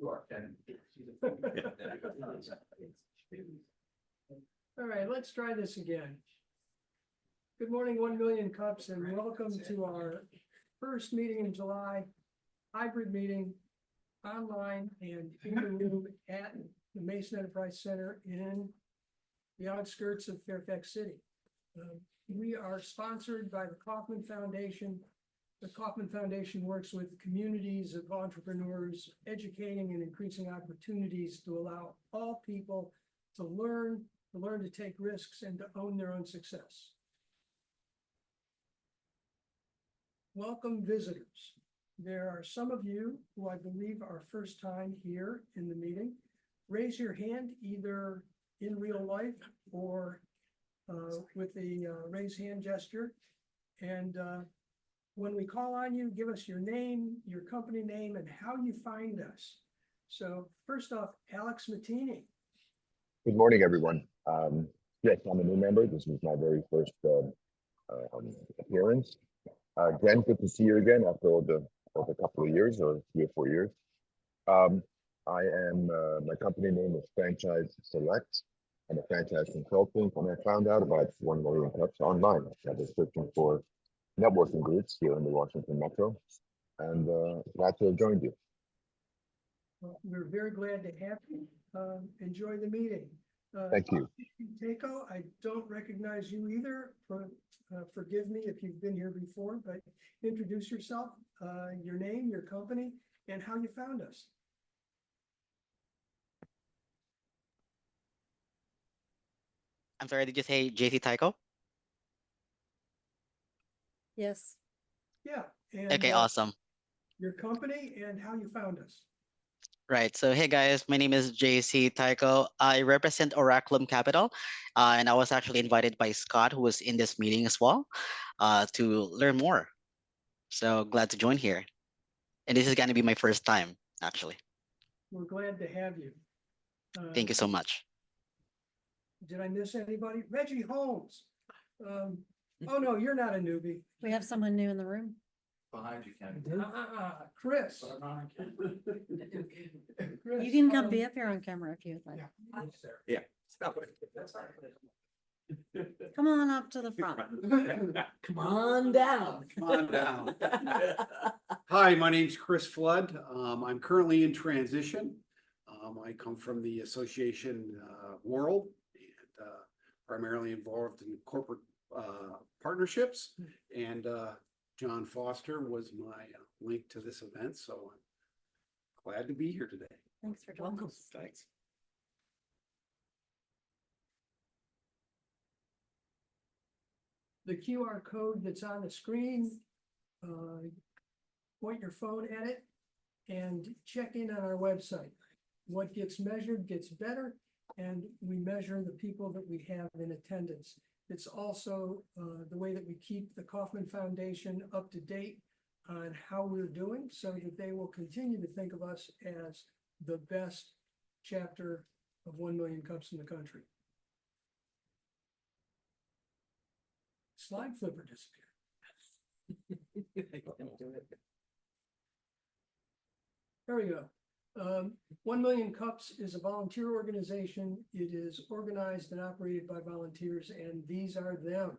You are, Ken. All right, let's try this again. Good morning, 1 Million Cups, and welcome to our first meeting in July, hybrid meeting, online and in the room at the Mason Enterprise Center in the outskirts of Fairfax City. We are sponsored by the Kauffman Foundation. The Kauffman Foundation works with communities of entrepreneurs, educating and increasing opportunities to allow all people to learn to take risks and to own their own success. Welcome visitors. There are some of you who I believe are first time here in the meeting. Raise your hand either in real life or with the raise hand gesture. And when we call on you, give us your name, your company name, and how you find us. So first off, Alex Mattini. Good morning, everyone. Yes, I'm a new member. This is my very first appearance. Jen, good to see you again after a couple of years or 3 or 4 years. My company name is Franchise Select. I'm a franchise consultant, and I found out about 1 Million Cups online. I was searching for networking groups here in the Washington Metro, and glad to have joined you. Well, we're very glad to have you. Enjoy the meeting. Thank you. Takeo, I don't recognize you either. Forgive me if you've been here before, but introduce yourself, your name, your company, and how you found us. I'm sorry, did you say JC Tycho? Yes. Yeah. And, Okay, awesome. your company and how you found us. Right. So, hey guys, my name is JC Tycho. I represent Oraculum Capital, and I was actually invited by Scott, who was in this meeting as well, to learn more. So glad to join here. And this is going to be my first time, actually. We're glad to have you. Thank you so much. Did I miss anybody? Reggie Holmes. Oh no, you're not a newbie. We have someone new in the room. Behind you, Ken. Chris. You can come be up here on camera if you would like. Yeah. Stop it. That's not Come on up to the front. Come on down. Come on down. Hi, my name's Chris Flood. I'm currently in transition. I come from the association world and primarily involved in corporate partnerships. And John Foster was my link to this event, so I'm glad to be here today. Thanks for joining us. Thanks. The QR code that's on the screen, point your phone at it and check in on our website. What gets measured gets better, and we measure the people that we have in attendance. It's also the way that we keep the Kauffman Foundation up to date on how we're doing, so that they will continue to think of us as the best chapter of 1 Million Cups in the country. Slide flipper disappeared. There we go. 1 Million Cups is a volunteer organization. It is organized and operated by volunteers, and these are them.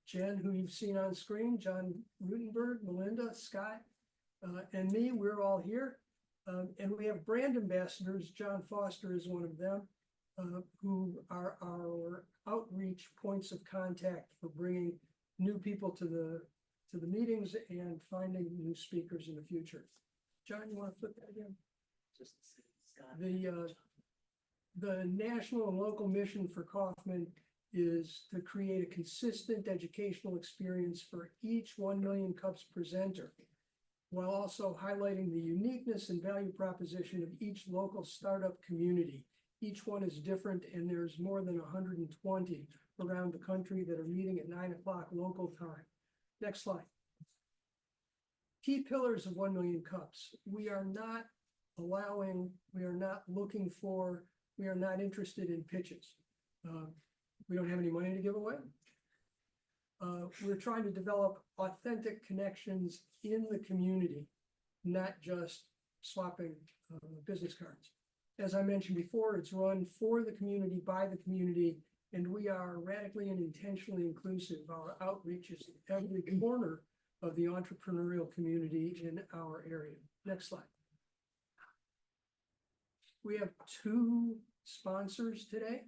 Jen, who you've seen on screen, John Rutenberg, Melinda, Scott, and me, we're all here. And we have brand ambassadors. John Foster is one of them, who are our outreach points of contact for bringing new people to the meetings and finding new speakers in the future. John, you want to flip that again? The national and local mission for Kauffman is to create a consistent educational experience for each 1 Million Cups presenter, while also highlighting the uniqueness and value proposition of each local startup community. Each one is different, and there's more than 120 around the country that are meeting at 9 o'clock local time. Next slide. Key pillars of 1 Million Cups. We are not interested in pitches. We don't have any money to give away. We're trying to develop authentic connections in the community, not just swapping business cards. As I mentioned before, it's run for the community, by the community, and we are radically and intentionally inclusive. Our outreach is in every corner of the entrepreneurial community in our area. Next slide. We have two sponsors today.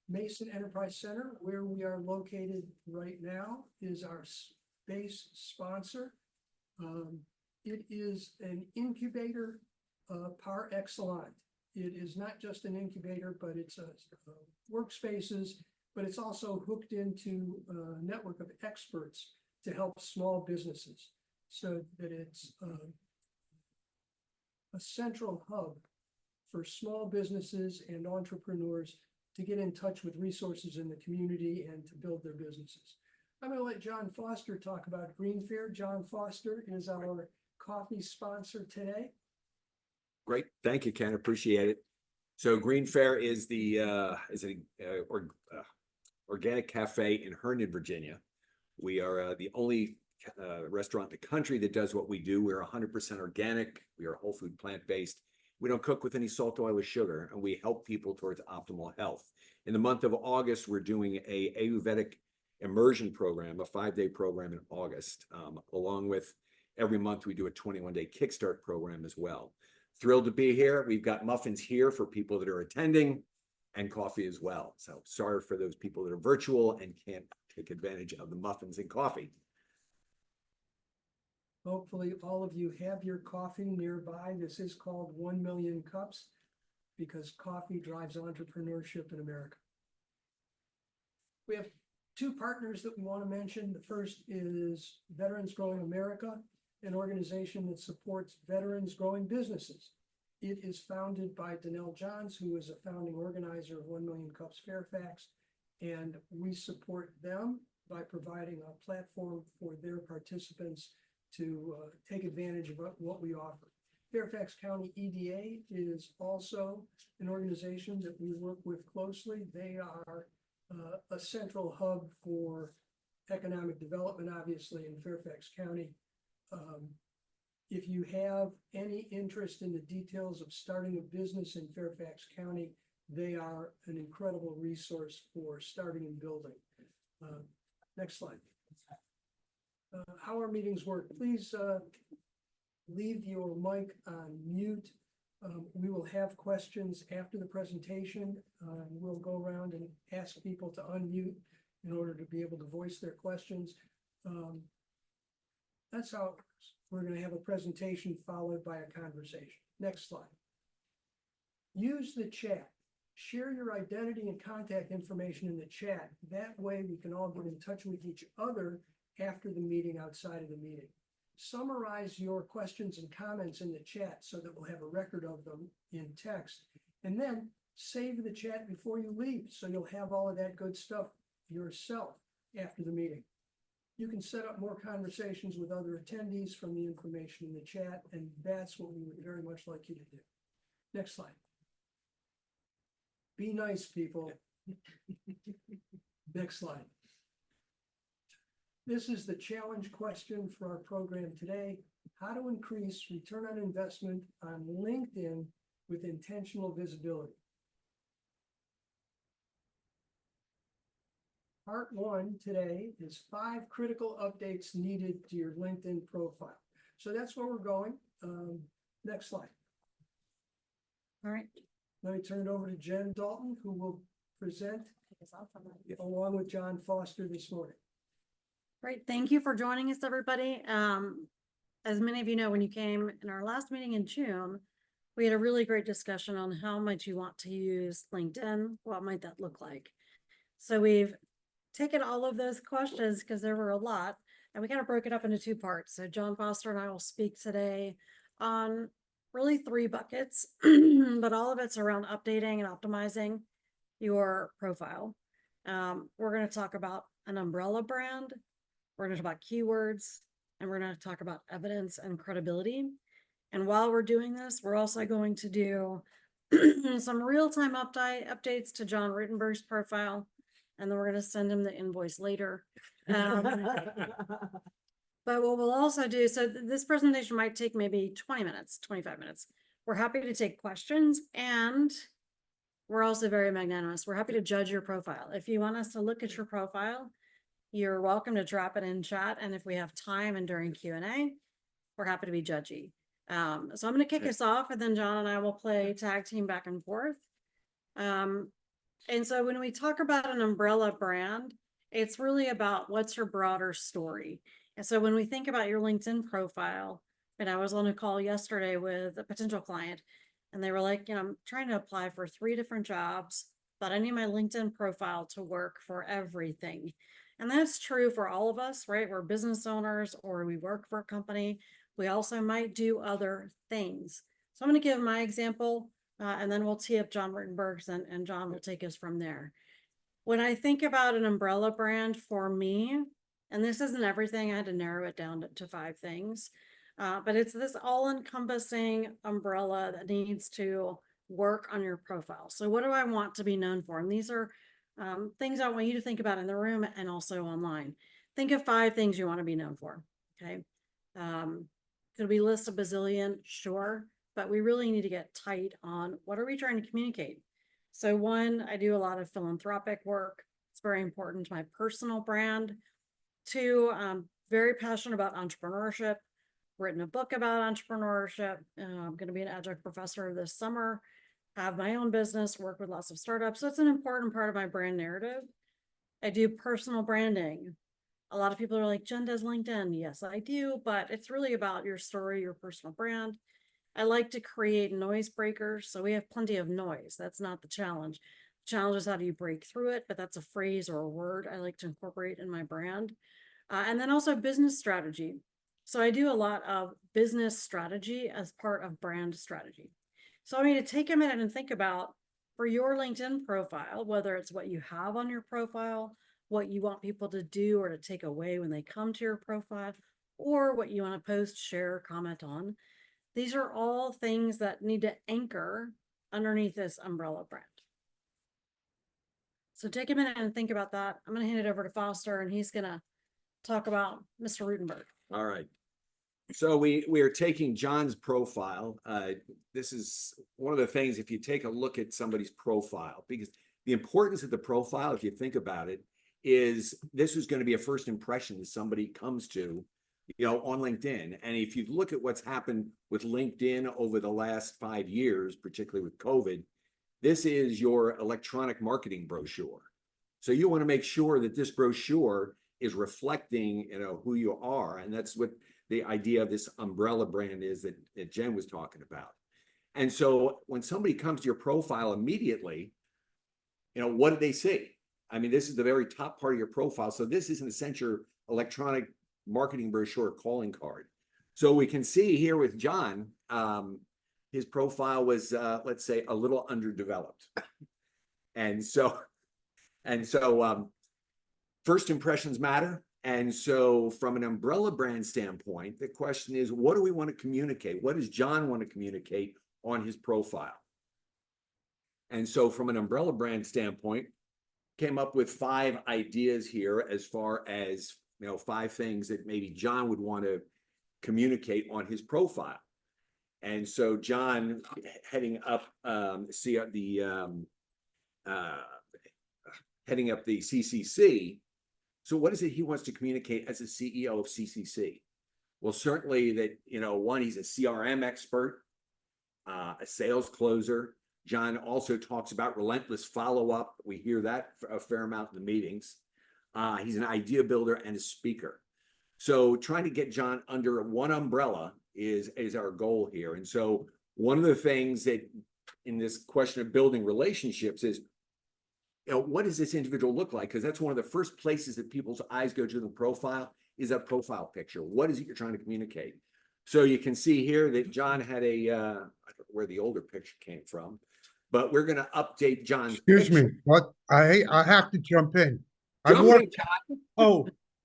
Mason Enterprise Center, where we are located right now, is our base sponsor. It is an incubator par excellence. It is not just an incubator, but it's workspaces, but it's also hooked into a network of experts to help small businesses, so that it's a central hub for small businesses and entrepreneurs to get in touch with resources in the community and to build their businesses. I'm going to let John Foster talk about Green Fair. John Foster is our coffee sponsor today. Great, thank you, Ken, appreciate it. So Green Fair is organic cafe in Herndon, Virginia. We are the only restaurant in the country that does what we do. We're 100% organic. We are whole food, plant-based. We don't cook with any salt, oil, or sugar, and we help people towards optimal health. In the month of August, we're doing a Ayurvedic immersion program, a 5-day program in August. Along with every month, we do a 21-day Kickstart program as well. Thrilled to be here. We've got muffins here for people that are attending and coffee as well. So sorry for those people that are virtual and can't take advantage of the muffins and coffee. Hopefully all of you have your coffee nearby. This is called 1 Million Cups because coffee drives entrepreneurship in America. We have two partners that we want to mention. The first is Veterans Growing America, an organization that supports veterans growing businesses. It is founded by Donnell Johns, who is a founding organizer of 1 Million Cups Fairfax, and we support them by providing a platform for their participants to take advantage of what we offer. Fairfax County EDA is also an organization that we work with closely. They are a central hub for economic development, obviously, in Fairfax County. If you have any interest in the details of starting a business in Fairfax County, they are an incredible resource for starting and building. Next slide. How our meetings work. Please leave your mic on mute. We will have questions after the presentation. We'll go around and ask people to unmute in order to be able to voice their questions. That's how it works. We're going to have a presentation followed by a conversation. Next slide. Use the chat. Share your identity and contact information in the chat. That way we can all get in touch with each other after the meeting, outside of the meeting. Summarize your questions and comments in the chat so that we'll have a record of them in text. And then save the chat before you leave so you'll have all of that good stuff yourself after the meeting. You can set up more conversations with other attendees from the information in the chat, and that's what we would very much like you to do. Next slide. Be nice, people. Next slide. This is the challenge question for our program today. How to increase return on investment on LinkedIn with intentional visibility. Part 1 today is 5 critical updates needed to your LinkedIn profile. So that's where we're going. Next slide. All right. Let me turn it over to Jen Dalton, who will present along with John Foster this morning. Great. Thank you for joining us, everybody. As many of you know, when you came in our last meeting in June, we had a really great discussion on how might you want to use LinkedIn, what might that look like. So we've taken all of those questions, because there were a lot, and we kind of broke it up into 2 parts. So John Foster and I will speak today on really 3 buckets, but all of it's around updating and optimizing your profile. We're going to talk about an umbrella brand. We're going to talk about keywords, and we're going to talk about evidence and credibility. And while we're doing this, we're also going to do some real-time updates to John Rittenberg's profile, and then we're going to send him the invoice later. But what we'll also do, so this presentation might take maybe 20 minutes, 25 minutes. We're happy to take questions, and we're also very magnanimous. We're happy to judge your profile. If you want us to look at your profile, you're welcome to drop it in chat. And if we have time and during Q&A, we're happy to be judgy. So I'm going to kick us off, and then John and I will play tag team back and forth. And so when we talk about an umbrella brand, it's really about what's your broader story. And so when we think about your LinkedIn profile, and I was on a call yesterday with a potential client, and they were like, I'm trying to apply for 3 different jobs, but I need my LinkedIn profile to work for everything. And that's true for all of us, right? We're business owners, or we work for a company. We also might do other things. So I'm going to give my example, and then we'll tee up John Rittenberg's, and John will take us from there. When I think about an umbrella brand for me, and this isn't everything, I had to narrow it down to 5 things, but it's this all-encompassing umbrella that needs to work on your profile. So what do I want to be known for? And these are things I want you to think about in the room and also online. Think of 5 things you want to be known for, okay? Could we list a bazillion? Sure, but we really need to get tight on what are we trying to communicate. So 1, I do a lot of philanthropic work. It's very important to my personal brand. 2, I'm very passionate about entrepreneurship, written a book about entrepreneurship. I'm going to be an adjunct professor this summer, have my own business, work with lots of startups. So it's an important part of my brand narrative. I do personal branding. A lot of people are like, Jen does LinkedIn. Yes, I do, but it's really about your story, your personal brand. I like to create noise breakers. So we have plenty of noise. That's not the challenge. The challenge is how do you break through it? But that's a phrase or a word I like to incorporate in my brand. And then also business strategy. So I do a lot of business strategy as part of brand strategy. So I mean, to take a minute and think about for your LinkedIn profile, whether it's what you have on your profile, what you want people to do or to take away when they come to your profile, or what you want to post, share, comment on. These are all things that need to anchor underneath this umbrella brand. So take a minute and think about that. I'm going to hand it over to Foster, and he's going to talk about Mr. Rutenberg. All right. So we are taking John's profile. This is one of the things, if you take a look at somebody's profile, because the importance of the profile, if you think about it, is this is going to be a first impression that somebody comes to, on LinkedIn. And if you look at what's happened with LinkedIn over the last 5 years, particularly with COVID, this is your electronic marketing brochure. So you want to make sure that this brochure is reflecting, who you are. And that's what the idea of this umbrella brand is that Jen was talking about. And so when somebody comes to your profile immediately, what do they see? I mean, this is the very top part of your profile. So this is an essential electronic marketing brochure calling card. So we can see here with John, his profile was, let's say, a little underdeveloped. And so first impressions matter. And so from an umbrella brand standpoint, the question is, what do we want to communicate? What does John want to communicate on his profile? And so from an umbrella brand standpoint, came up with 5 ideas here as far as, 5 things that maybe John would want to communicate on his profile. And so John, heading up heading up the CCC. So what is it he wants to communicate as a CEO of CCC? Well, certainly that, 1, he's a CRM expert, a sales closer. John also talks about relentless follow-up. We hear that a fair amount in the meetings. He's an idea builder and a speaker. So trying to get John under one umbrella is our goal here. And so one of the things that in this question of building relationships is, what does this individual look like? Because that's one of the first places that people's eyes go to the profile is that profile picture. What is it you're trying to communicate? So you can see here that John had I don't know where the older picture came from, but we're going to update John's Excuse picture. me, but I have to jump in.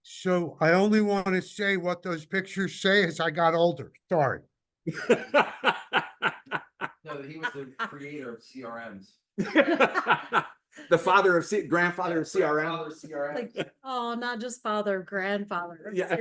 So I only want to say what those pictures say as I got older. Sorry. No, he was the creator of CRMs. The grandfather of CRM. Like, oh, not just father, grandfather. Yeah.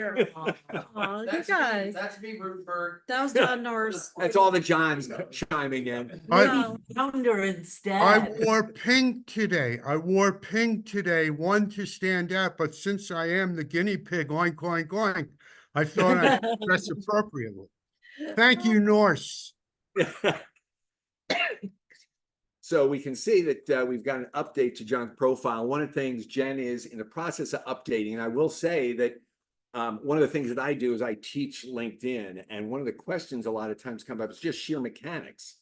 Oh, you guys, That's me, Rutenberg. that was John Norris. That's all the Johns chiming in. No. Founder I instead. wore pink today. I wore pink today, one to stand out, but since I am the guinea pig, oink, oink, oink, I thought I'd dress appropriately. Thank you, Norse. So we can see that we've got an update to John's profile. One of the things Jen is in the process of updating, and I will say that one of the things that I do is I teach LinkedIn, and one of the questions a lot of times come up is just sheer mechanics.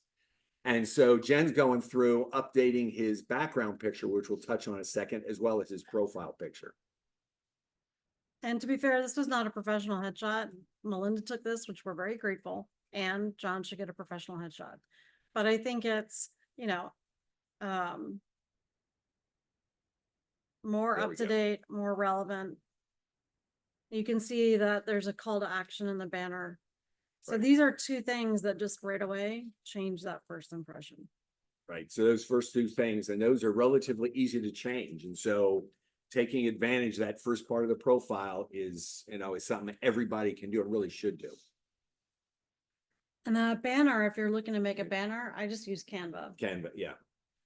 And so Jen's going through updating his background picture, which we'll touch on in a second, as well as his profile picture. And to be fair, this was not a professional headshot. Melinda took this, which we're very grateful, and John should get a professional headshot. But I think it's, you know, more There we up to go. date, more relevant. You can see that there's a call to action in the banner. So Right. these are two things that just right away change that first impression. Right. So those first two things, and those are relatively easy to change. And so taking advantage of that first part of the profile is, is something that everybody can do and really should do. And the banner, if you're looking to make a banner, I just use Canva. Canva, yeah.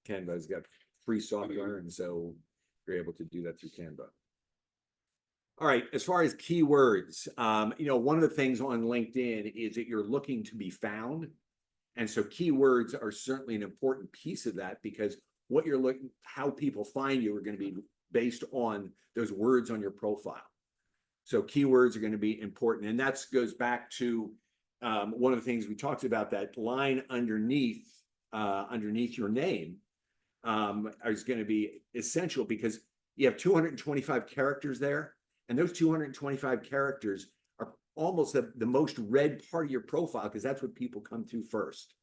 Canva's got free software, and so you're able to do that through Canva. All right, as far as keywords, one of the things on LinkedIn is that you're looking to be found. And so keywords are certainly an important piece of that, because what you're looking, how people find you are going to be based on those words on your profile. So keywords are going to be important. And that goes back to one of the things we talked about, that line underneath your name is going to be essential, because you have 225 characters there. And those 225 characters are almost the most read part of your profile, because that's what people come to first.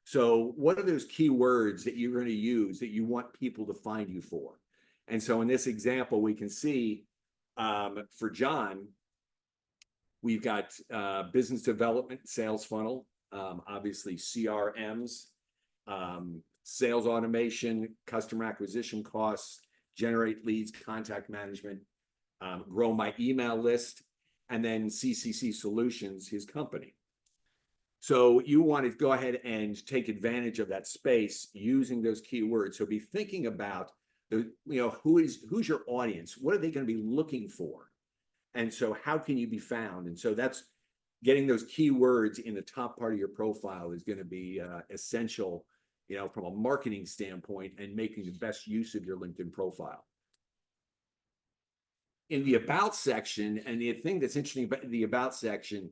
So what are those keywords that you're going to use that you want people to find you for? And so in this example, we can see for John, we've got business development, sales funnel, obviously CRMs, sales automation, customer acquisition costs, generate leads, contact management, grow my email list, and then CCC Solutions, his company. So you want to go ahead and take advantage of that space using those keywords. So be thinking about who's your audience? What are they going to be looking for? And so how can you be found? And so that's getting those keywords in the top part of your profile is going to be essential, from a marketing standpoint, and making the best use of your LinkedIn profile. In the About section, and the thing that's interesting about the About section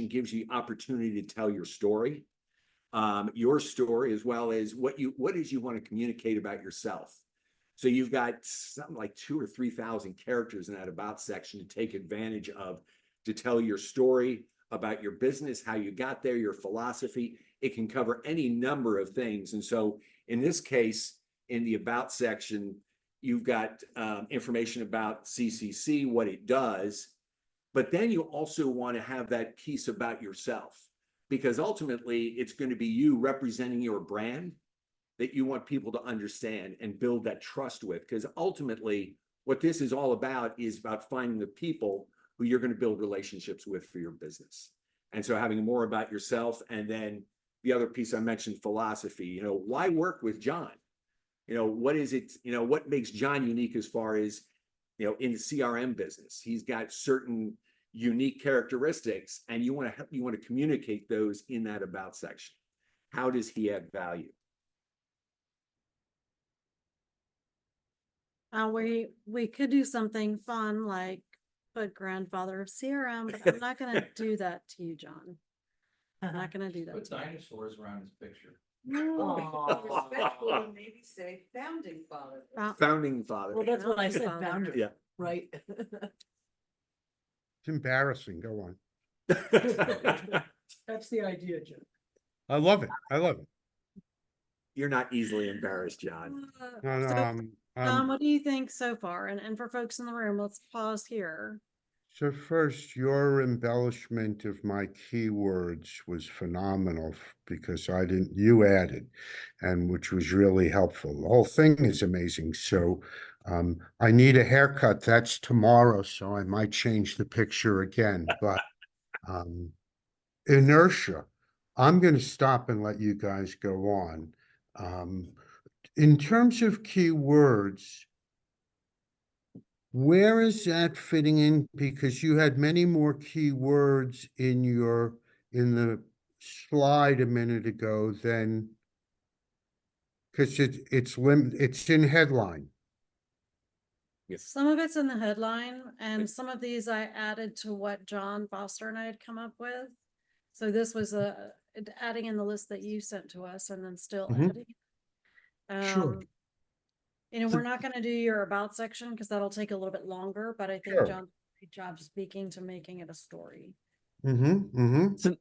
gives you the opportunity to tell your story, as well as what it is you want to communicate about yourself. So you've got something like 2,000 or 3,000 characters in that About section to take advantage of, to tell your story about your business, how you got there, your philosophy. It can cover any number of things. And so in this case, in the About section, you've got information about CCC, what it does, but then you also want to have that piece about yourself, because ultimately it's going to be you representing your brand that you want people to understand and build that trust with. Because ultimately what this is all about is about finding the people who you're going to build relationships with for your business. And so having more about yourself, and then the other piece I mentioned, philosophy, why work with John? What is it, what makes John unique as far as, in the CRM business? He's got certain unique characteristics, and you want to communicate those in that About section. How does he add value? We could do something fun like put grandfather of CRM, but I'm not going to do that to you, John. I'm not going to do that. Put dinosaurs around his picture. Respectfully, maybe say founding father. Founding father. Well, that's what I said, Father. founder. Yeah. Right. It's embarrassing. Go on. That's the idea, Jim. I love it. I love it. You're not easily embarrassed, John. No, So, Tom, what do you think so far? And for folks in the room, let's pause here. So first, your embellishment of my keywords was phenomenal because you added, and which was really helpful. The whole thing is amazing. So I need a haircut. That's tomorrow, so I might change the picture again. But um, inertia. I'm going to stop and let you guys go on. In terms of keywords, where is that fitting in? Because you had many more keywords in in the slide a minute ago than, because it's in headline. Yes. Some of it's in the headline and some of these I added to what John Foster and I had come up with. So this was adding in the list that you sent to us and then still Mhm. editing. Sure. We're not gonna do your about section because that'll take a little bit longer, but I think Sure. John did a great job speaking to making it a story.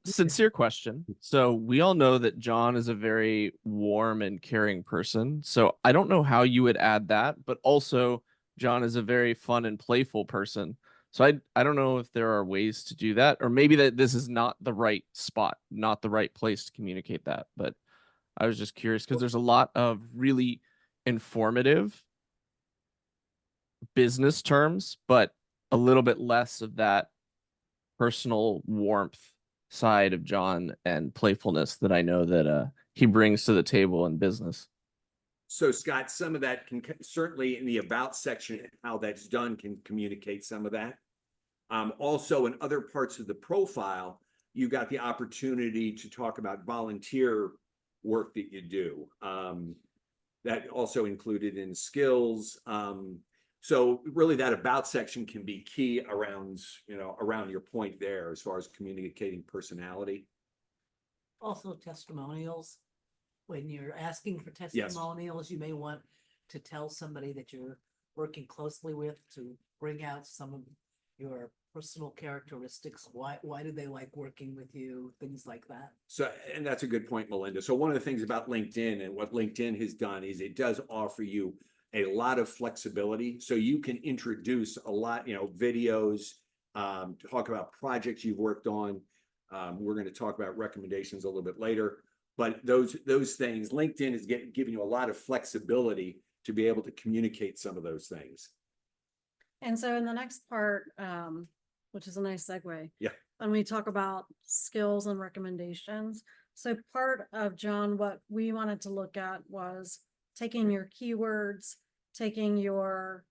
Sincere question. So we all know that John is a very warm and caring person. So I don't know how you would add that, but also John is a very fun and playful person. So I don't know if there are ways to do that, or maybe that this is not the right spot, not the right place to communicate that. But I was just curious because there's a lot of really informative business terms, but a little bit less of that personal warmth side of John and playfulness that I know that he brings to the table in business. So Scott, some of that can certainly in the about section, how that's done can communicate some of that. Also in other parts of the profile, you got the opportunity to talk about volunteer work that you do. That also included in skills. So really that about section can be key around, around your point there as far as communicating personality. Also testimonials. When you're asking for Yes. testimonials, you may want to tell somebody that you're working closely with to bring out some of your personal characteristics. Why do they like working with you? Things like that. So, and that's a good point, Melinda. So one of the things about LinkedIn and what LinkedIn has done is it does offer you a lot of flexibility. So you can introduce a lot, videos, talk about projects you've worked on. We're going to talk about recommendations a little bit later, but those things, LinkedIn is giving you a lot of flexibility to be able to communicate some of those things. And so in the next part, which is a nice segue. Yeah. When we talk about skills and recommendations. So part of John, what we wanted to look at was taking your keywords, taking your,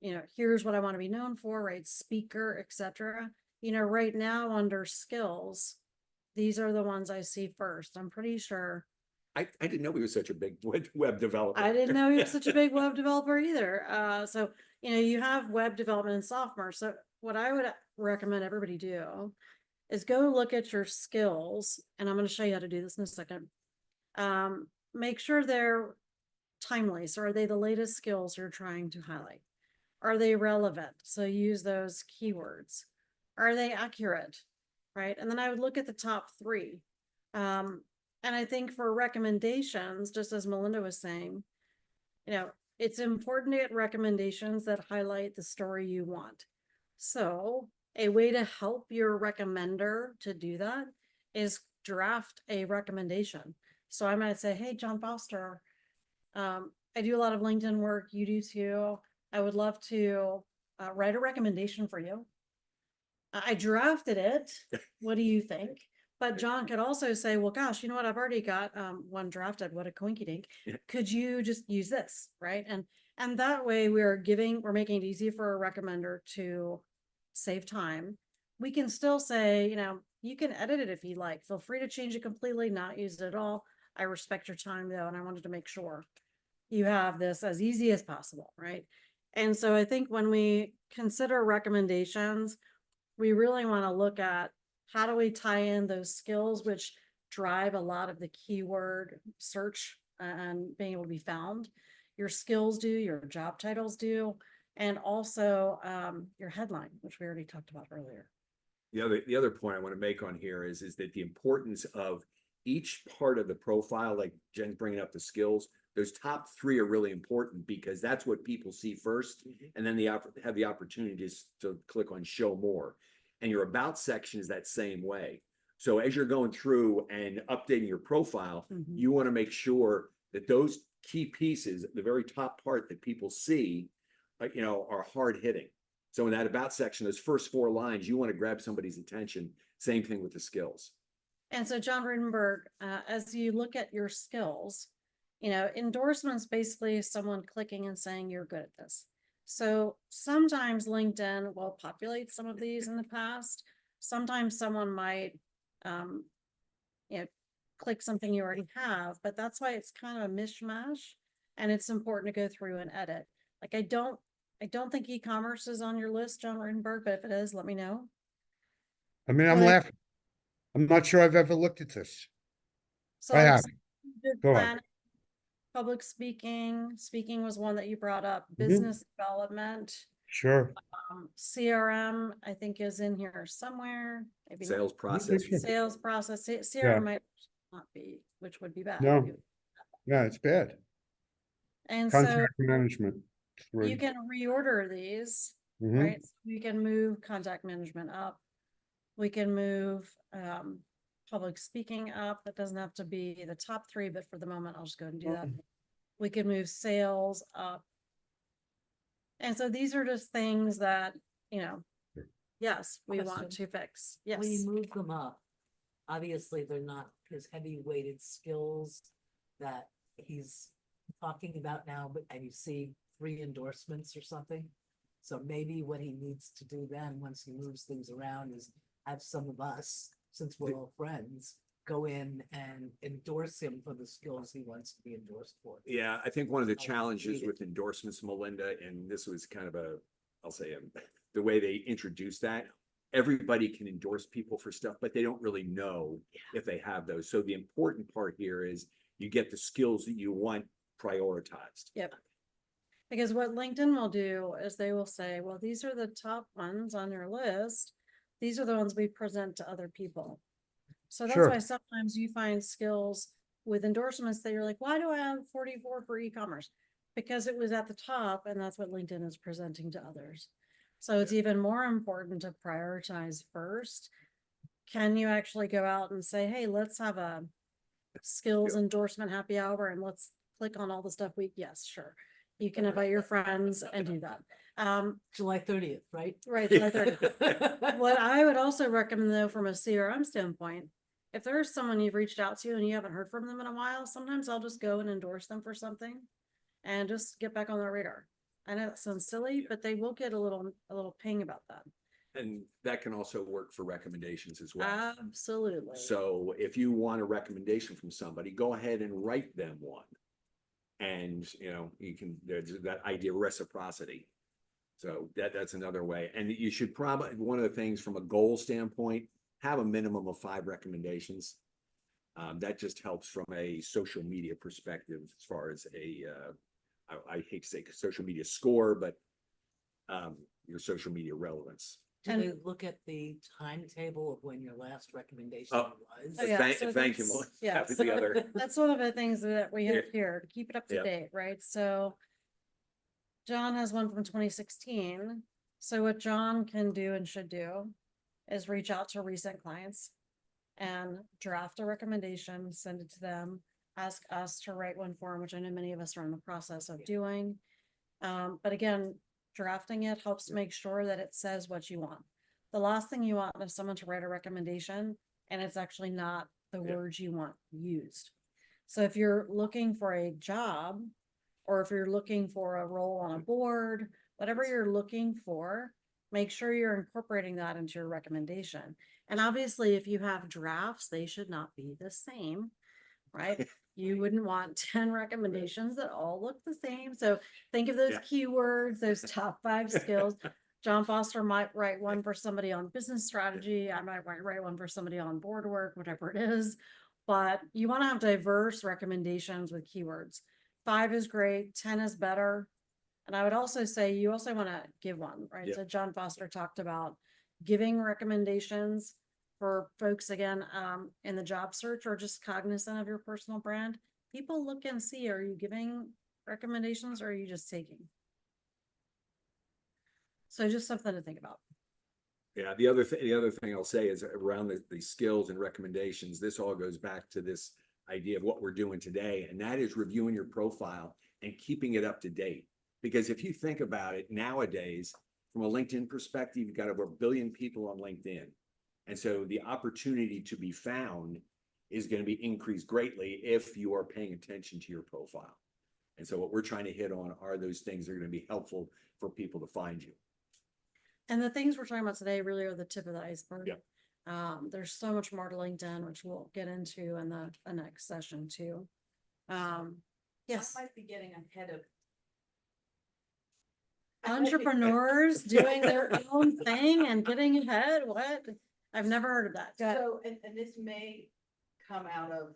here's what I want to be known for, right? Speaker, etc. Right now under skills, these are the ones I see first. I'm pretty sure. I didn't know he was such a big web developer. I didn't know he was such a big web developer either. So, you have web development and software. So what I would recommend everybody do is go look at your skills, and I'm going to show you how to do this in a second. Make sure they're timely. So are they the latest skills you're trying to highlight? Are they relevant? So use those keywords. Are they accurate? Right. And then I would look at the top 3. And I think for recommendations, just as Melinda was saying, it's important to get recommendations that highlight the story you want. So a way to help your recommender to do that is draft a recommendation. So I might say, hey, John Foster, I do a lot of LinkedIn work. You do too. I would love to write a recommendation for you. I drafted it. What do you think? But John could also say, well, gosh, you know what? I've already got one drafted. What a coinky dink. Yeah. Could you just use this? Right. And that way we're making it easy for a recommender to save time. We can still say, you can edit it if you like. Feel free to change it completely, not use it at all. I respect your time though. And I wanted to make sure you have this as easy as possible. Right. And so I think when we consider recommendations, we really want to look at how do we tie in those skills, which drive a lot of the keyword search and being able to be found. Your skills do, your job titles do, and also your headline, which we already talked about earlier. The other point I want to make on here is that the importance of each part of the profile, like Jen's bringing up the skills, those top three are really important because that's what people see first. And then they have the opportunity to click on show more. And your about section is that same way. So as you're going through and updating your profile, Mhm. you want to make sure that those key pieces, the very top part that people see, are hard hitting. So in that about section, those first 4 lines, you want to grab somebody's attention. Same thing with the skills. And so John Rudenberg, as you look at your skills, endorsements basically is someone clicking and saying you're good at this. So sometimes LinkedIn will populate some of these in the past. Sometimes someone might, click something you already have, but that's why it's kind of a mishmash. And it's important to go through and edit. Like I don't think e-commerce is on your list, John Rudenberg, but if it is, let me know. I mean, I'm Like- laughing. I'm not sure I've ever looked at this. So I like have. good Go on. planning, public speaking was one that you brought up, business development, Sure. CRM, I think is in here somewhere, maybe not. Sales process. Sure. Sales process, Yeah. CRM might not be, which would be bad. No. Yeah, it's bad. And so Contract management. you 3. can reorder these, Mhm. right? So we can move contact management up. We can move public speaking up. That doesn't have to be the top 3, but for the moment, I'll just go ahead and do that. We can move sales up. And so these are just things that, yes, we want Question. to fix. When you Yes. move them up, obviously they're not his heavy weighted skills that he's talking about now, but and you see 3 endorsements or something. So maybe what he needs to do then, once he moves things around, is have some of us, since we're all friends, go in and endorse him for the skills he wants to be endorsed for. Yeah, I think one of the I'll challenges read it. with endorsements, Melinda, and this was kind of the way they introduced that. Everybody can endorse people for stuff, but they don't really know if they have those. So the important part here is you get the skills that you want prioritized. Yep. Because what LinkedIn will do is they will say, well, these are the top ones on your list. These are the ones we present to other people. So that's Sure. why sometimes you find skills with endorsements that you're like, why do I have 44 for e-commerce? Because it was at the top and that's what LinkedIn is presenting to others. So it's even more important to prioritize first. Can you actually go out and say, hey, let's have a skills endorsement happy hour and let's click on all the stuff yes, sure. You can invite your friends and do that. July 30th, right? Right. July 30th. What I would also recommend though, from a CRM standpoint, if there's someone you've reached out to and you haven't heard from them in a while, sometimes I'll just go and endorse them for something and just get back on their radar. I know that sounds silly, but they will get a little ping about that. And that can also work for recommendations as well. Absolutely. So if you want a recommendation from somebody, go ahead and write them one. And, there's that idea of reciprocity. So that's another way. And you should probably, one of the things from a goal standpoint, have a minimum of 5 recommendations. That just helps from a social media perspective as far as I hate to say social media score, but your social media relevance. Do And- they look at the timetable of when your last recommendation Oh. was? Oh, yeah, Thank so you, that's- Melissa. yeah, That was the other. That's one of the things that we have Yeah. here to keep it up to Yeah. date, right? So John has one from 2016. So what John can do and should do is reach out to recent clients and draft a recommendation, send it to them, ask us to write one for them, which I know many of us are in the process of doing. But again, drafting it helps make sure that it says what you want. The last thing you want is someone to write a recommendation and it's actually not the Yeah. words you want used. So if you're looking for a job, or if you're looking for a role on a board, whatever you're looking for, make sure you're incorporating that into your recommendation. And obviously, if you have drafts, they should not be the same, right? You wouldn't want 10 recommendations that all look the same. So think of those Yeah. keywords, those top 5 skills. John Foster might write one for somebody on business strategy. I might write one for somebody on board work, whatever it is. But you want to have diverse recommendations with keywords. 5 is great, 10 is better. And I would also say you also want to give one, right? Yep. So John Foster talked about giving recommendations for folks again in the job search or just cognizant of your personal brand. people look and see, are you giving recommendations or are you just taking? So just something to think about. Yeah, the other thing I'll say is around the skills and recommendations, this all goes back to this idea of what we're doing today, and that is reviewing your profile and keeping it up to date. Because if you think about it nowadays, from a LinkedIn perspective, you've got over 1 billion people on LinkedIn. And so the opportunity to be found is going to be increased greatly if you are paying attention to your profile. And so what we're trying to hit on are those things that are going to be helpful for people to find you. And the things we're talking about today really are the tip of the iceberg. Yep. There's so much more to LinkedIn, which we'll get into in the next session too. Yes, I might be getting ahead of. entrepreneurs doing their own thing and getting ahead. What? I've never heard of that. Go ahead. So, and this may come out of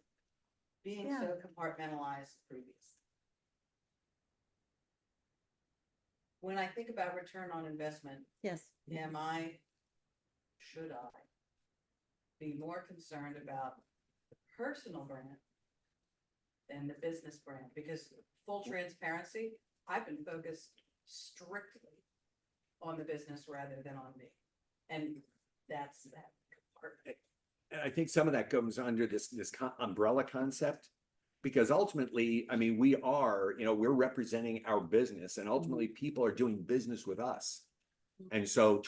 being Yeah. so compartmentalized previous. When I think about return on investment, Yes. should I be more concerned about the personal brand than the business brand? Because full transparency, I've been focused strictly on the business rather than on me. And that's that part. And I think some of that comes under this umbrella concept, because ultimately, I mean, we're representing our business, and ultimately people are doing business with us. And so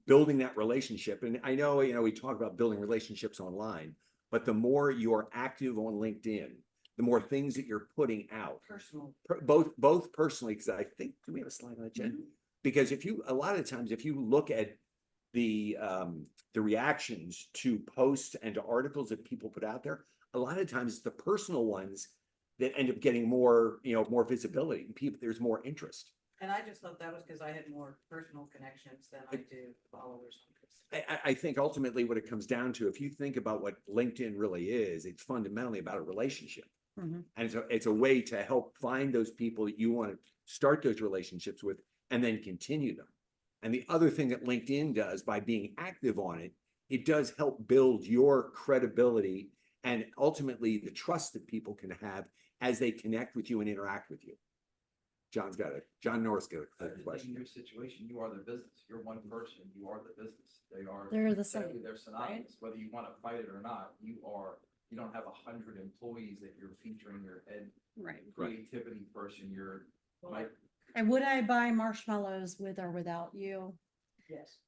building that relationship, and I know, we talk about building relationships online, but the more you are active on LinkedIn, the more things that you're putting out, Personal. both personally, because I think, do we have a slide on that, Jen? Because a lot of times, if you look at the reactions to posts and to articles that people put out there, a lot of times it's the personal ones that end up getting more visibility, and there's more interest. And I just thought that was because I had more personal connections than I do followers on Facebook. I think ultimately what it comes down to, if you think about what LinkedIn really is, it's fundamentally about a relationship. Mhm. And so it's a way to help find those people that you want to start those relationships with and then continue them. And the other thing that LinkedIn does by being active on it, it does help build your credibility and ultimately the trust that people can have as they connect with you and interact with you. John Norris got a In question. your situation, you are the business. You're one person. You are the business. They're the same, They're synonymous. Whether you want to fight it or not, you don't have 100 employees that you're featuring your head Right. creativity person. You're like, And would I buy marshmallows with or without you? Yes.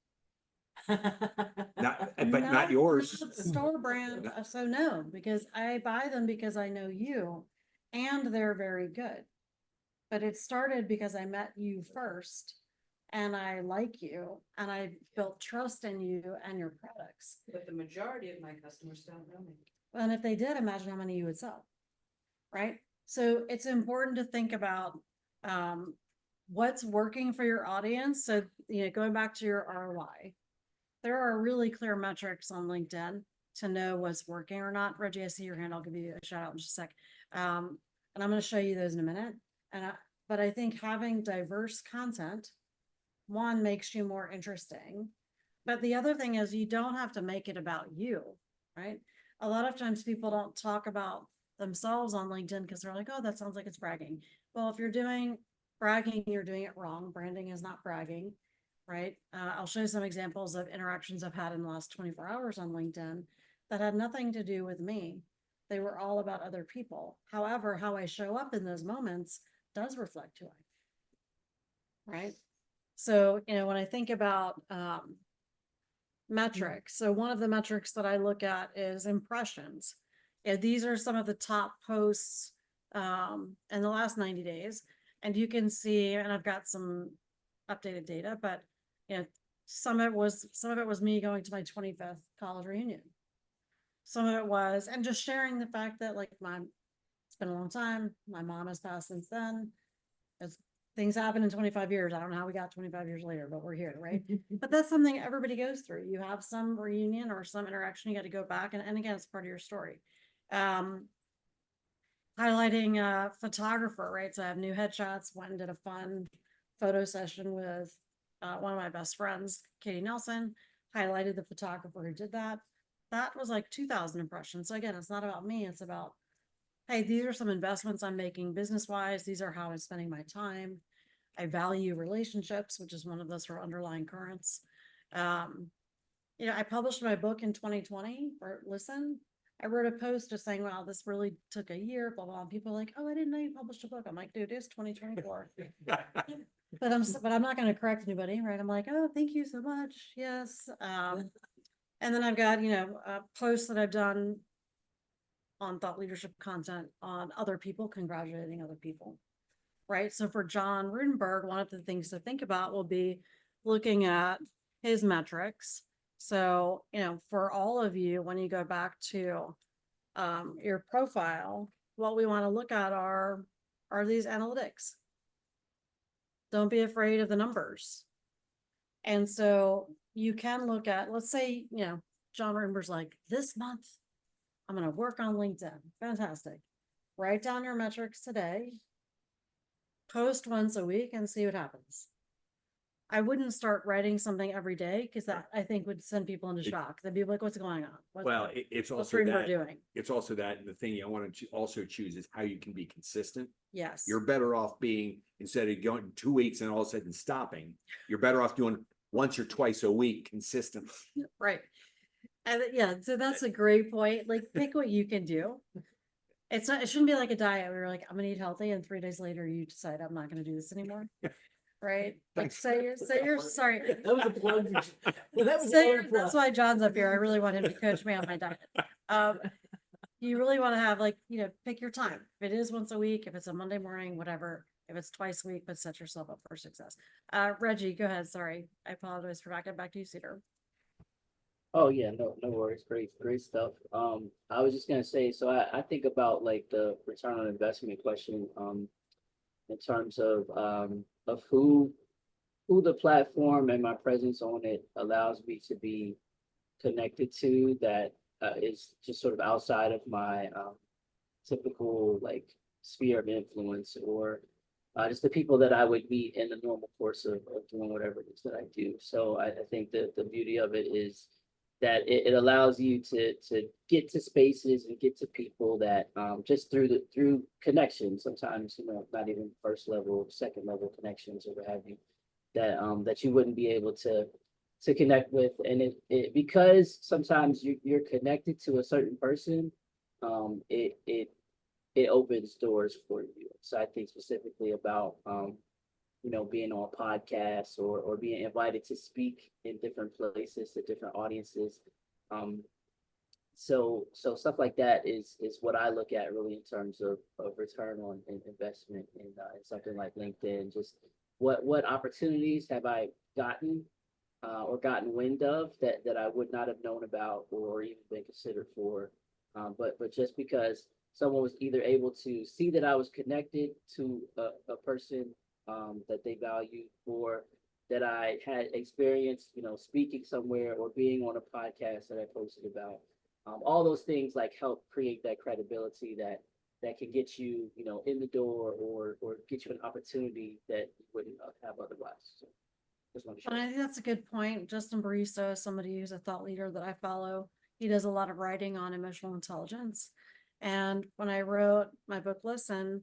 But not No, yours. not store brand, so no, because I buy them because I know you and they're very good. But it started because I met you first and I like you and I built trust in you and your products. But the majority of my customers don't know me. And if they did, imagine how many you would sell. Right? So it's important to think about what's working for your audience. So, going back to your ROI, there are really clear metrics on LinkedIn to know what's working or not. Reggie, I see your hand. I'll give you a shout out in just a sec. And I'm going to show you those in a minute. But I think having diverse content, one, makes you more interesting. But the other thing is you don't have to make it about you, right? A lot of times people don't talk about themselves on LinkedIn because they're like, oh, that sounds like it's bragging. Well, if you're doing bragging, you're doing it wrong. Branding is not bragging, right? I'll show you some examples of interactions I've had in the last 24 hours on LinkedIn that had nothing to do with me. They were all about other people. However, how I show up in those moments does reflect who I am, right? So, when I think about metrics, so one of the metrics that I look at is impressions. These are some of the top posts in the last 90 days. And you can see, and I've got some updated data, but some of it was me going to my 25th college reunion. Some of it was, and just sharing the fact that it's been a long time. My mom has passed since then. As things happen in 25 years. I don't know how we got 25 years later, but we're here, right? But that's something everybody goes through. You have some reunion or some interaction, you got to go back. And again, it's part of your story. Highlighting a photographer, right? So I have new headshots. Went and did a fun photo session with one of my best friends, Katie Nelson. Highlighted the photographer who did that. That was like 2,000 impressions. So again, it's not about me. It's about hey, these are some investments I'm making business-wise. These are how I'm spending my time. I value relationships, which is one of those sort of underlying currents. I published my book in 2020 for Listen. I wrote a post just saying, wow, this really took a year, blah, blah. And people are like, oh, I didn't know you published a book. I'm like, dude, it's 2024. But I'm not going to correct anybody, right? I'm like, oh, thank you so much. Yes. And then I've got, posts that I've done on thought leadership content on other people, congratulating other people, right? So for John Rudenberg, one of the things to think about will be looking at his metrics. So, for all of you, when you go back to your profile, what we want to look at are these analytics. Don't be afraid of the numbers. And so you can look at, let's say, John Rudenberg's like, this month, I'm going to work on LinkedIn. Fantastic. Write down your metrics today, post once a week and see what happens. I wouldn't start writing something every day because that I think would send people into shock. They'd be like, what's going on? It's What's also Rudenberg that, doing? it's also that, and the thing I want to also choose is how you can be consistent. Yes. You're better off being, instead of going 2 weeks and all of a sudden stopping, you're better off doing once or twice a week consistently. Right. And yeah, so that's a great point. Like, pick what you can do. It shouldn't be like a diet where you're like, I'm gonna eat healthy, and 3 days later you decide I'm not gonna do this anymore. Right? Like, say you're sorry. That was a plug. Well, that was Say a you're- that's why John's up here. I really want him to coach me on my diet. You really want to have, like, pick your time. If it is once a week, if it's a Monday morning, whatever. If it's twice a week, but set yourself up for success. Reggie, go ahead. Sorry. I apologize for backing back to you, Cedar. Oh yeah, no worries. Great stuff. I was just gonna say, so I think about like the return on investment question, in terms of who the platform and my presence on it allows me to be connected to that is just sort of outside of my typical like sphere of influence, or just the people that I would meet in the normal course of doing whatever it is that I do. So I think that the beauty of it is that it allows you to get to spaces and get to people that just through connections, sometimes not even first level, second level connections or what have you, that you wouldn't be able to connect with. And it because sometimes you're connected to a certain person, it opens doors for you. So I think specifically about being on podcasts or being invited to speak in different places to different audiences. So stuff like that is what I look at really in terms of return on investment in something like LinkedIn. Just what opportunities have I gotten or gotten wind of that I would not have known about or even been considered for. But just because someone was either able to see that I was connected to a person that they valued, or that I had experience, speaking somewhere or being on a podcast that I posted about. All those things like help create that credibility that can get you, in the door or get you an opportunity that you wouldn't have otherwise. So just want to share. And I think that's a good point. Justin Barristo is somebody who's a thought leader that I follow. He does a lot of writing on emotional intelligence. And when I wrote my book, Listen,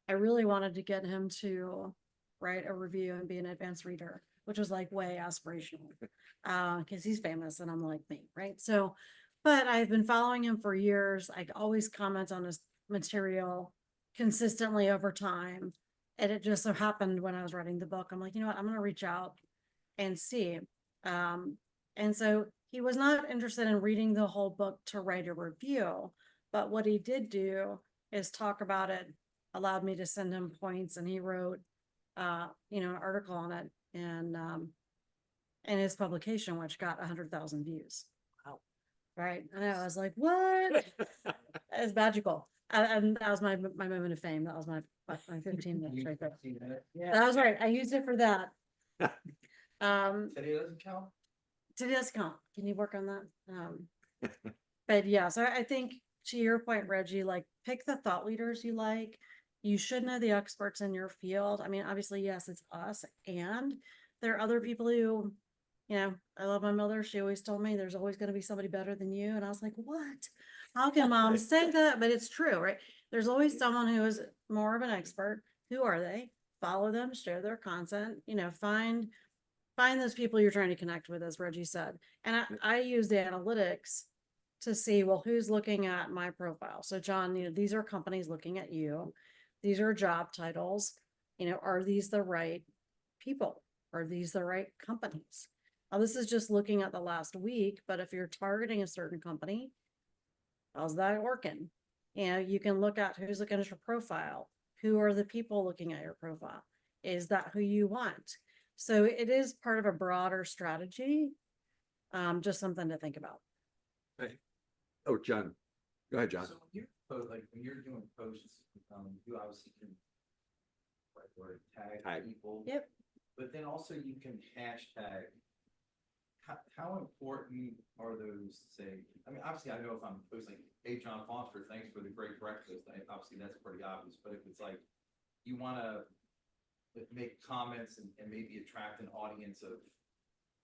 I really wanted to get him to write a review and be an advanced reader, which was like way aspirational, because he's famous and I'm like me, right? So, but I've been following him for years. I always comment on his material consistently over time. And it just so happened when I was writing the book, I'm like, you know what, I'm going to reach out and see. And so he was not interested in reading the whole book to write a review, but what he did do is talk about it, allowed me to send him points, and he wrote an article on it in his publication, which got 100,000 views. Wow. Right. And I was like, what? It's magical. And that was my moment of fame. That was my 15 minutes right there. Yeah. That was right. I used it for that. Today doesn't count? Today does count. Can you work on that? But yeah, so I think to your point, Reggie, like, pick the thought leaders you like. You should know the experts in your field. I mean, obviously, yes, it's us, and there are other people who, You know, I love my mother. She always told me there's always gonna be somebody better than you. And I was like, what? How can mom say that? But it's true, right? There's always someone who is more of an expert. Who are they? Follow them, share their content, you know, find those people you're trying to connect with, as Reggie said. And I use the analytics to see, well, who's looking at my profile. So John, you know, these are companies looking at you. These are job titles. You know, are these the right people? Are these the right companies? Now, this is just looking at the last week, but if you're targeting a certain company, how's that working? You know, you can look at who's looking at your profile. Who are the people looking at your profile? Is that who you want? So it is part of a broader strategy. Just something to think about. Oh, John, go ahead, John. So when you're, like, when you're doing posts, you obviously can, like, word tag people. Yep. But then also you can hashtag. How important are those, say, I mean, obviously I know if I'm posting, hey, John Foster, thanks for the great breakfast, obviously that's pretty obvious, but if it's like, you wanna make comments and maybe attract an audience of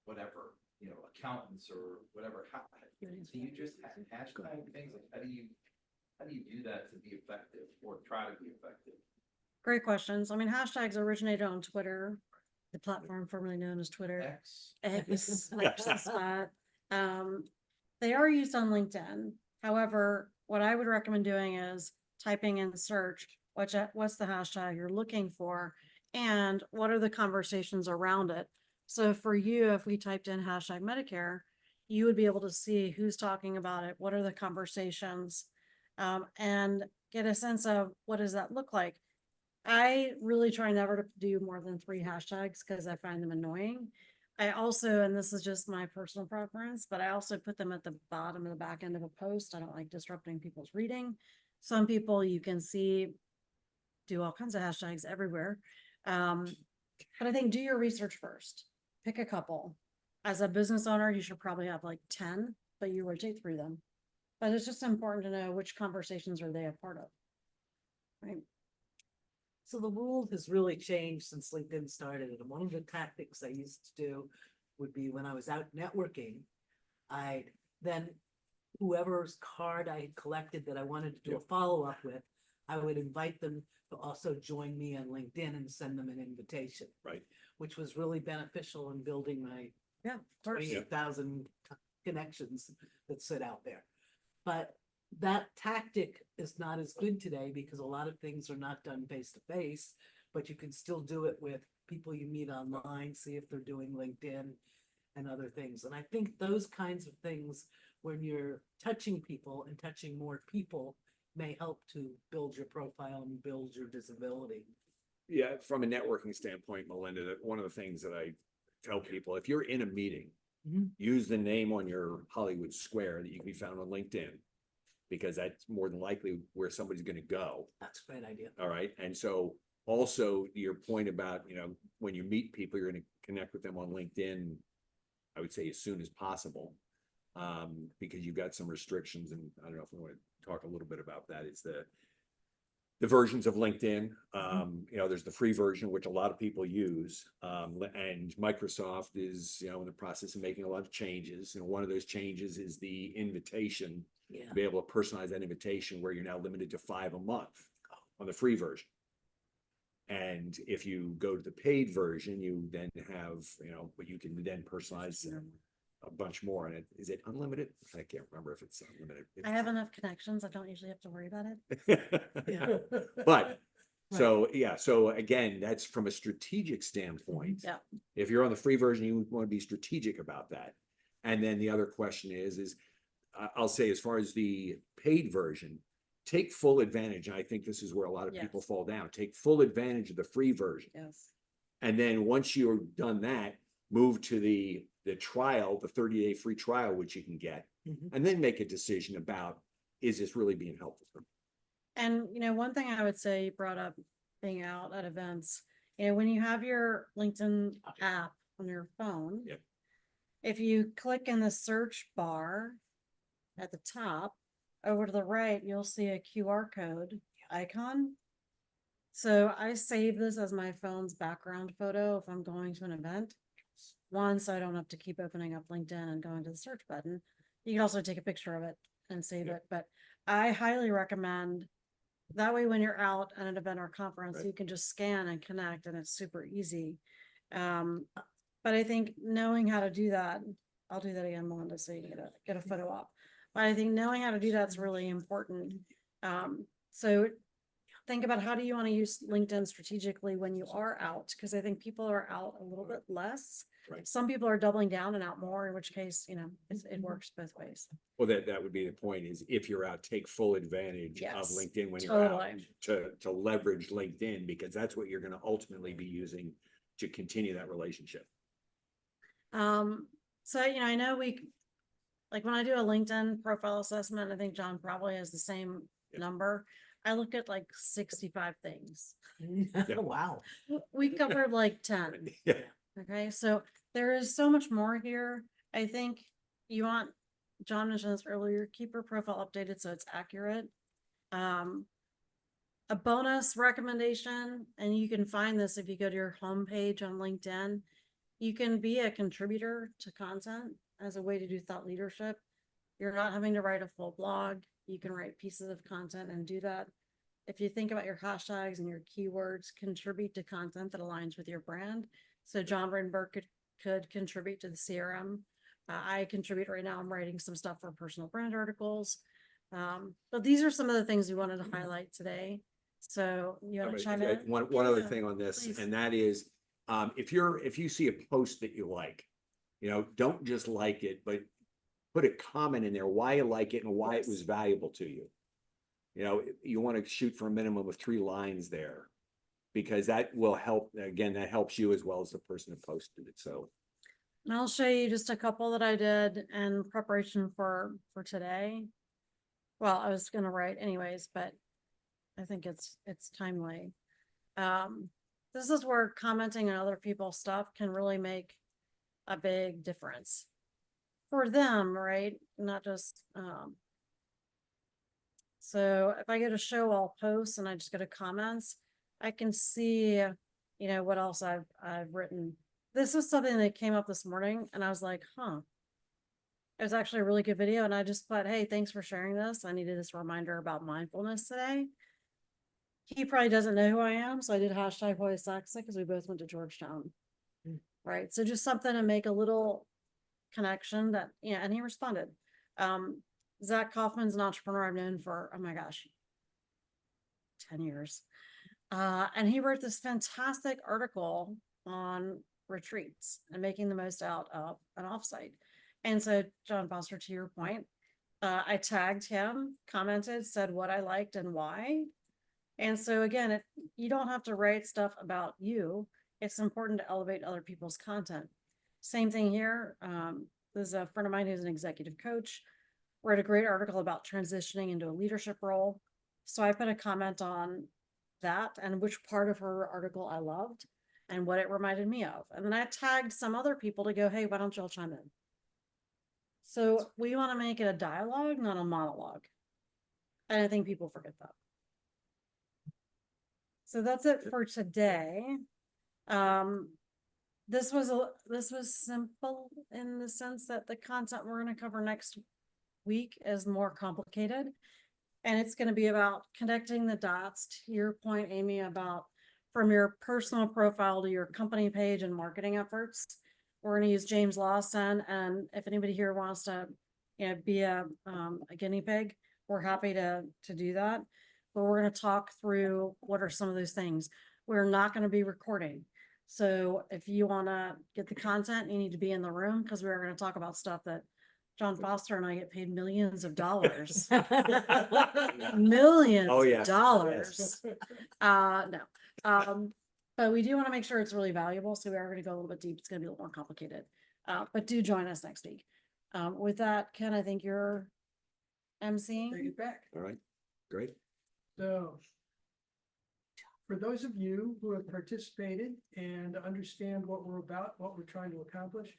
whatever, you know, accountants or whatever, how, do you just hashtag things, like, how do you do that to be effective or try to be effective? Great questions. I mean, hashtags originated on Twitter, the platform formerly known as Twitter. X, like Spot. They are used on LinkedIn. However, what I would recommend doing is typing in search, what's the hashtag you're looking for, and what are the conversations around it. So for you, if we typed in hashtag Medicare, you would be able to see who's talking about it, what are the conversations, and get a sense of what does that look like. I really try never to do more than 3 hashtags because I find them annoying. I also, and this is just my personal preference, but I also put them at the bottom of the back end of a post. I don't like disrupting people's reading. Some people you can see do all kinds of hashtags everywhere. But I think do your research first. Pick a couple. As a business owner, you should probably have like 10, but you rotate through them. But it's just important to know which conversations are they a part of. Right. So the world has really changed since LinkedIn started, and one of the tactics I used to do would be when I was out networking, I then whoever's card I had collected that I wanted to do a follow-up with, I would invite them to also join me on LinkedIn and send them an invitation. Right. Which was really beneficial in building my 28,000 connections that sit out there. But that tactic is not as good today because a lot of things are not done face to face, but you can still do it with people you meet online, see if they're doing LinkedIn and other things. And I think those kinds of things, when you're touching people and touching more people, may help to build your profile and build your visibility. Yeah, from a networking standpoint, Melinda, one of the things that I tell people, if you're in a meeting, use the name on your Hollywood Square that you can be found on LinkedIn, because that's more than likely where somebody's going to go. That's a great idea. All right. And so also your point about, you know, when you meet people, you're going to connect with them on LinkedIn, I would say as soon as possible, because you've got some restrictions. And I don't know if we want to talk a little bit about that. It's the versions of LinkedIn. You know, there's the free version, which a lot of people use. And Microsoft is, you know, in the process of making a lot of changes. And one of those changes is the invitation, to be able to personalize that invitation where you're now limited to 5 a month on the free version. And if you go to the paid version, you then have, you know, but you can then personalize a bunch more. And is it unlimited? I can't remember if it's unlimited. I have enough connections. I don't usually have to worry about it. But so, yeah. So again, that's from a strategic standpoint. Yeah. If you're on the free version, you want to be strategic about that. And then the other question is I'll say, as far as the paid version, take full advantage. And I think this is where a lot of people fall down. Take full advantage of the free version. Yes. And then once you're done that, move to the trial, the 30-day free trial, which you can get, and then make a decision about, is this really being helpful? And, you know, one thing I would say, you brought up being out at events, you know, when you have your LinkedIn app on your phone, if you click in the search bar at the top, over to the right, you'll see a QR code icon. So I save this as my phone's background photo if I'm going to an event. One, so I don't have to keep opening up LinkedIn and going to the search button. You can also take a picture of it and save Yeah. it, but I highly recommend that way when you're out at an event or conference, Right. you can just scan and connect and it's super easy. But I think knowing how to do that, I'll do that again, Melinda, so you can get a photo op. But I think knowing how to do that's really important. So think about how do you want to use LinkedIn strategically when you are out? Because I think people are out a little bit less. Right. Some people are doubling down and out more, in which case, it works both ways. Well, that would be the point, is if you're out, take full advantage of Yes, LinkedIn when you're out totally. to leverage LinkedIn, because that's what you're gonna ultimately be using to continue that relationship. So, I know like when I do a LinkedIn profile assessment, I think John probably has the same Yeah. number. I look at like 65 things. Wow. We covered like 10. Yeah. Okay, so there is so much more here. I think John mentioned this earlier, keep your profile updated so it's accurate. A bonus recommendation, and you can find this if you go to your homepage on LinkedIn, you can be a contributor to content as a way to do thought leadership. You're not having to write a full blog. You can write pieces of content and do that. If you think about your hashtags and your keywords, contribute to content that aligns with your brand. So John Brinberg could contribute to the CRM. I contribute right now. I'm writing some stuff for personal brand articles. But these are some of the things we wanted to highlight today. So you want to chime in? One other Yeah, thing on this, please. and that is, if you see a post that you like, don't just like it, but put a comment in there, why you like it and why it was valuable to you. You want to shoot for a minimum of 3 lines there, because that will help. Again, that helps you as well as the person who posted it. So, And I'll show you just a couple that I did in preparation for today. Well, I was gonna write anyways, but I think it's timely. This is where commenting on other people's stuff can really make a big difference for them, right? Not just so if I go to show all posts and I just go to comments, I can see, what else I've written. This was something that came up this morning and I was like, huh. It was actually a really good video and I just put, hey, thanks for sharing this. I needed this reminder about mindfulness today. He probably doesn't know who I am, so I did hashtag #Dyslexic because we both went to Georgetown. Right. So just something to make a little connection that, and he responded. Zach Kaufman's an entrepreneur I've known for, oh my gosh, 10 years. And he wrote this fantastic article on retreats and making the most out of an offsite. And so, John Foster, to your point, I tagged him, commented, said what I liked and why. And so again, you don't have to write stuff about you. It's important to elevate other people's content. Same thing here. There's a friend of mine who's an executive coach, wrote a great article about transitioning into a leadership role. So I put a comment on that and which part of her article I loved and what it reminded me of. And then I tagged some other people to go, hey, why don't y'all chime in? So we want to make it a dialogue, not a monologue. And I think people forget that. So that's it for today. This was simple in the sense that the content we're going to cover next week is more complicated. And it's going to be about connecting the dots to your point, Amy, about from your personal profile to your company page and marketing efforts. We're going to use James Lawson. And if anybody here wants to, be a guinea pig, we're happy to do that. But we're going to talk through what are some of those things. We're not going to be recording. So if you want to get the content, you need to be in the room because we're going to talk about stuff that John Foster and I get paid millions of dollars. Millions of dollars. No. But we do want to make sure it's really valuable. So we are going to go a little bit deep. It's going to be a little more complicated. But do join us next week. With that, Ken, I think you're emceeing. Take it back. all right, great. So for those of you who have participated and understand what we're about, what we're trying to accomplish,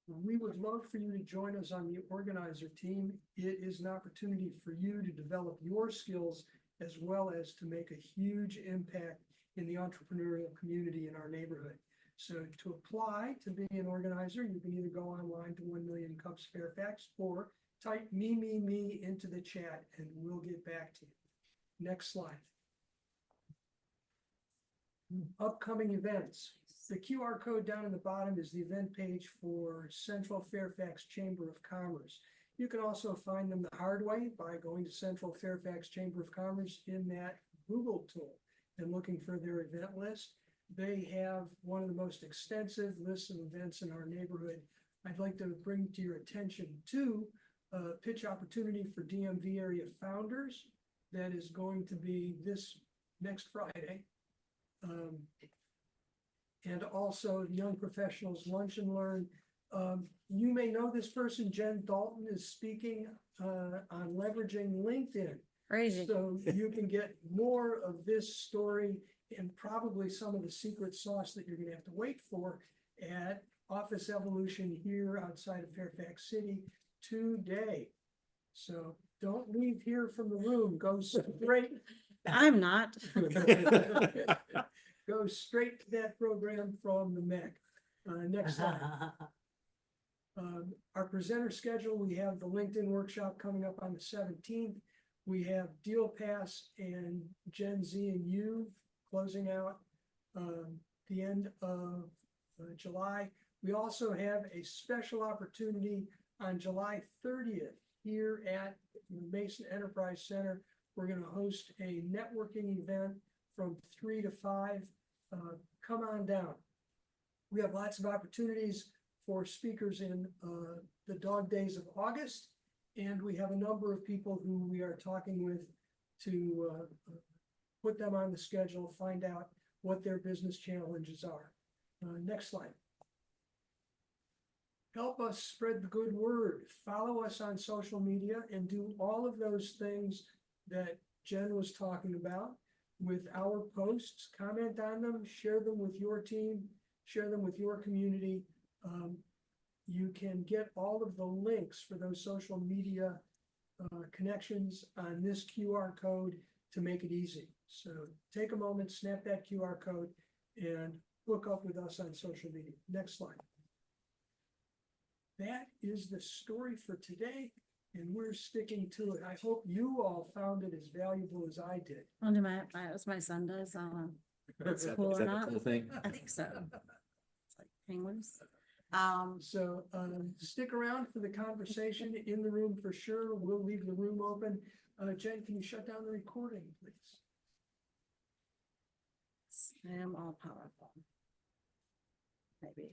we would love for you to join us on the organizer team. It is an opportunity for you to develop your skills as well as to make a huge impact in the entrepreneurial community in our neighborhood. So to apply to be an organizer, you can either go online to 1MillionCups Fairfax or type me into the chat and we'll get back to you. Next slide. Upcoming events. The QR code down in the bottom is the event page for Central Fairfax Chamber of Commerce. You can also find them the hard way by going to Central Fairfax Chamber of Commerce in that Google tool and looking for their event list. They have one of the most extensive lists of events in our neighborhood. I'd like to bring to your attention to pitch opportunity for DMV area founders. That is going to be this next Friday. And also Young Professionals Lunch and Learn. You may know this person, Jen Dalton, is speaking on leveraging LinkedIn. Crazy. So you can get more of this story and probably some of the secret sauce that you're gonna have to wait for at Office Evolution here outside of Fairfax City today. So don't leave here from the room, go straight. I'm not. Go straight to that program from the MEC. Next slide. Our presenter schedule, we have the LinkedIn workshop coming up on the 17th. We have Deal Pass and Gen Z and U closing out the end of July. We also have a special opportunity on July 30th here at the Mason Enterprise Center. We're going to host a networking event from 3 to 5. Come on down. We have lots of opportunities for speakers in the dog days of August. And we have a number of people who we are talking with to put them on the schedule, find out what their business challenges are. Next slide. Help us spread the good word. Follow us on social media and do all of those things that Jen was talking about with our posts. Comment on them, share them with your team, share them with your community. You can get all of the links for those social media connections on this QR code to make it easy. So take a moment, snap that QR code and hook up with us on social media. Next slide. That is the story for today, and we're sticking to it. I hope you all found it as valuable as I did. I'll do as my son does. It's cool Is or that the not. whole thing? I think so. It's like penguins. So stick around for the conversation in the room for sure. We'll leave the room open. Jen, can you shut down the recording, please? I am all powerful. Maybe.